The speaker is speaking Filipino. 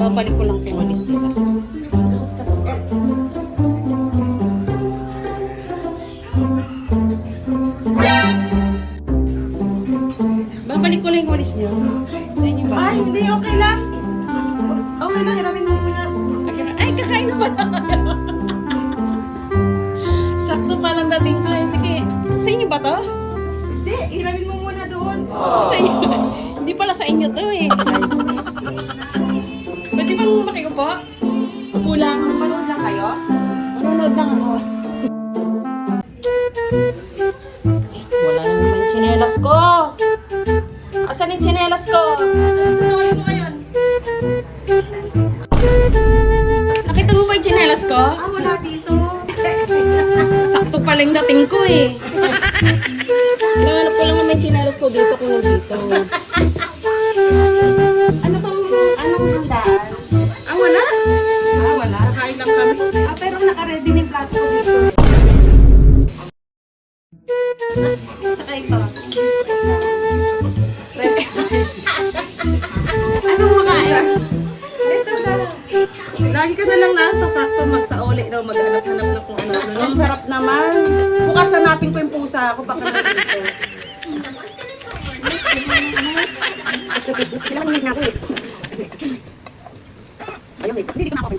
Babalik ko lang kung alis, diba? Babalik ko lang yung walis nyo. Sa inyo ba? Ay, hindi. Okay lang. Okay lang. Hiramin mo muna. Ay, kakain na pala. Sakto pa lang dating ko. Sige, sa inyo ba to? Hindi. Hiramin mo muna doon. Sa inyo. Hindi pala sa inyo to eh. Pwede bang makiupo? Upo lang. Manood lang kayo. Manunod lang ako. Wala na naman yung tsinelas ko. Asan yung tsinelas ko? Sasawali mo ngayon. Nakita mo ba yung tsinelas ko? Ah, wala dito. Sakto pa lang dating ko eh. Hinahanap ko lang naman yung tsinelas ko dito kung nandito. Ano bang, anong handaan? Ah, wala? Ah, wala. Kain lang kami. Ah, pero naka-ready na yung plato ko dito. Tsaka ito. Anong makain? Ito na. Lagi ka na lang nasa sakto magsauli daw maghanap-hanap na kung ano-ano. Ang sarap naman. Bukas hanapin ko yung pusa ko baka nandito. Kailangan na ako eh. Ayun eh. Hindi ko na ako.